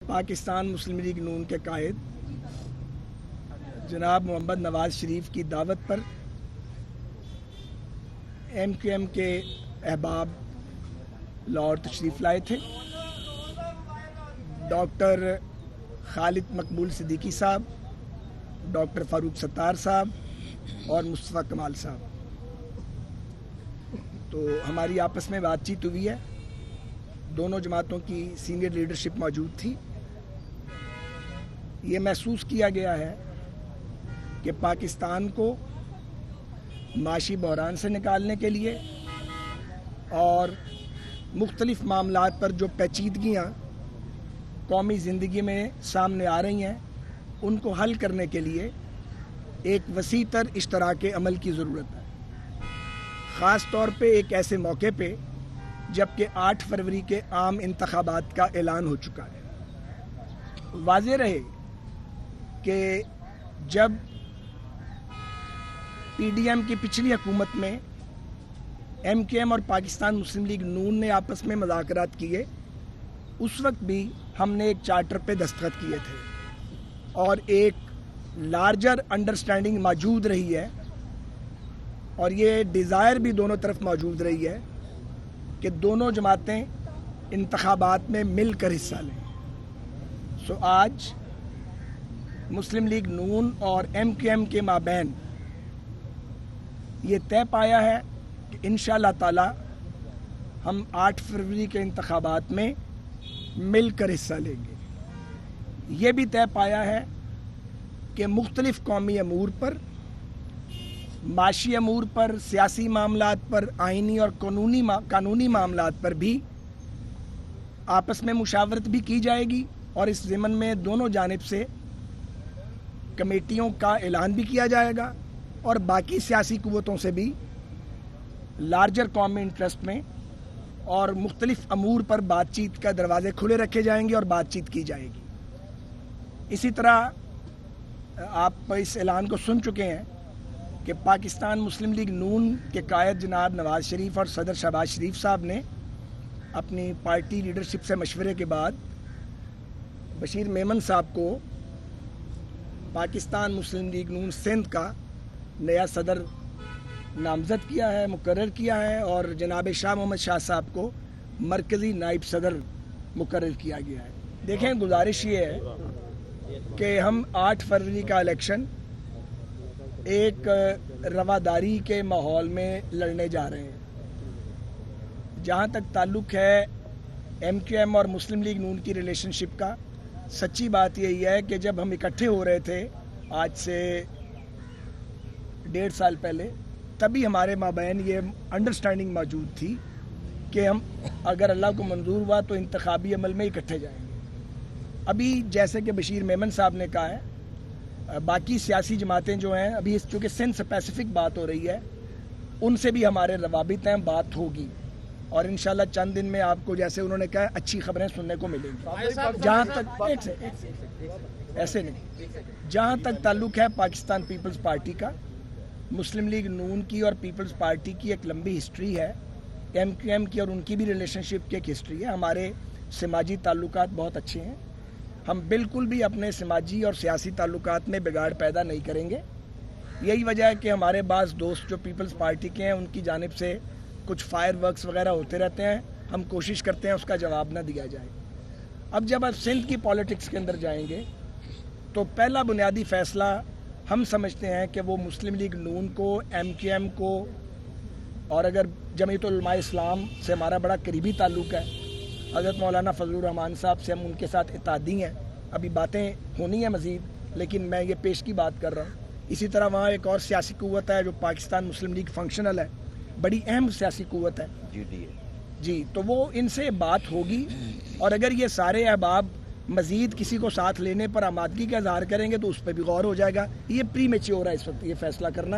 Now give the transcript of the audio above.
پاکستان مسلم league نون کے قائد جناب محمد نواز شریف کی دعوت پر ایم کیو ایم کے احباب لاہور تشریف لائے تھے. ڈاکٹر خالد مقبول صدیقی صاحب، ڈاکٹر فاروق ستار صاحب اور مصطفیٰ کمال صاحب. تو ہماری آپس میں بات چیت ہوئی ہے. دونوں جماعتوں کی سینئر لیڈرشپ موجود تھی. یہ محسوس کیا گیا ہے کہ پاکستان کو معاشی بحران سے نکالنے کے لیے اور مختلف معاملات پر جو پیچیدگیاں قومی زندگی میں سامنے آ رہی ہیں ان کو حل کرنے کے لیے ایک وسیع تر اشتراک عمل کی ضرورت ہے، خاص طور پہ ایک ایسے موقع پہ جبکہ 8 فروری کے عام انتخابات کا اعلان ہو چکا ہے. واضح رہے کہ جب پی ڈی ایم کی پچھلی حکومت میں ایم کیو ایم اور پاکستان مسلم لیگ نون نے آپس میں مذاکرات کیے، اس وقت بھی ہم نے ایک چارٹر پہ دستخط کیے تھے اور ایک لارجر انڈرسٹینڈنگ موجود رہی ہے اور یہ ڈیزائر بھی دونوں طرف موجود رہی ہے کہ دونوں جماعتیں انتخابات میں مل کر حصہ لیں. سو آج مسلم لیگ نون اور ایم کیو ایم کے مابین یہ طے پایا ہے کہ انشاءاللہ تعالی ہم 8 فروری کے انتخابات میں مل کر حصہ لیں گے. یہ بھی طے پایا ہے کہ مختلف قومی امور پر، معاشی امور پر، سیاسی معاملات پر، آئینی اور قانونی معاملات پر بھی آپس میں مشاورت بھی کی جائے گی اور اس ضمن میں دونوں جانب سے کمیٹیوں کا اعلان بھی کیا جائے گا اور باقی سیاسی قوتوں سے بھی لارجر قومی انٹرسٹ میں اور مختلف امور پر بات چیت کا دروازے کھلے رکھے جائیں گے اور بات چیت کی جائے گی. اسی طرح آپ اس اعلان کو سن چکے ہیں کہ پاکستان مسلم لیگ نون کے قائد جناب نواز شریف اور صدر شہباز شریف صاحب نے اپنی پارٹی لیڈرشپ سے مشورے کے بعد بشیر میمن صاحب کو پاکستان مسلم لیگ نون سندھ کا نیا صدر نامزد کیا ہے، مقرر کیا ہے اور جناب شاہ محمد شاہ صاحب کو مرکزی نائب صدر مقرر کیا گیا ہے. دیکھیں، گزارش یہ ہے کہ ہم 8 فروری کا الیکشن ایک رواداری کے ماحول میں لڑنے جا رہے ہیں. جہاں تک تعلق ہے ایم کیو ایم اور مسلم لیگ نون کی ریلیشن شپ کا، سچی بات یہی ہے کہ جب ہم اکٹھے ہو رہے تھے آج سے 1.5 سال پہلے، تبھی ہمارے مابین یہ انڈرسٹینڈنگ موجود تھی کہ ہم اگر اللہ کو منظور ہوا تو انتخابی عمل میں اکٹھے جائیں گے. ابھی جیسے کہ بشیر میمن صاحب نے کہا ہے، باقی سیاسی جماعتیں جو ہیں، ابھی چونکہ سندھ اسپیسیفک بات ہو رہی ہے، ان سے بھی ہمارے روابط ہیں، بات ہوگی اور انشاءاللہ چند دن میں آپ کو، جیسے انہوں نے کہا، اچھی خبریں سننے کو ملیں گی. جہاں تک ایسے نہیں، جہاں تک تعلق ہے پاکستان پیپلز پارٹی کا، مسلم لیگ نون کی اور پیپلز پارٹی کی ایک لمبی ہسٹری ہے. ایم کیو ایم کی اور ان کی بھی ریلیشن شپ کی ایک ہسٹری ہے. ہمارے سماجی تعلقات بہت اچھے ہیں. ہم بالکل بھی اپنے سماجی اور سیاسی تعلقات میں بگاڑ پیدا نہیں کریں گے. یہی وجہ ہے کہ ہمارے بعض دوست جو پیپلز پارٹی کے ہیں ان کی جانب سے کچھ فائر ورکس وغیرہ ہوتے رہتے ہیں. ہم کوشش کرتے ہیں اس کا جواب نہ دیا جائے. اب جب آپ سندھ کی پالیٹکس کے اندر جائیں گے تو پہلا بنیادی فیصلہ ہم سمجھتے ہیں کہ وہ مسلم لیگ نون کو، ایم کیو ایم کو، اور اگر جمعیت علماء اسلام سے ہمارا بڑا قریبی تعلق ہے، حضرت مولانا فضل الرحمان صاحب سے ہم ان کے ساتھ اتحادی ہیں. ابھی باتیں ہونی ہیں مزید، لیکن میں یہ پیش کی بات کر رہا ہوں. اسی طرح وہاں ایک اور سیاسی قوت ہے جو پاکستان مسلم لیگ فنکشنل ہے، بڑی اہم سیاسی قوت ہے جی. تو وہ ان سے بات ہوگی اور اگر یہ سارے احباب مزید کسی کو ساتھ لینے پر آمادگی کا اظہار کریں گے تو اس پہ بھی غور ہو جائے گا. یہ پری میچیور ہے اس وقت یہ فیصلہ کرنا.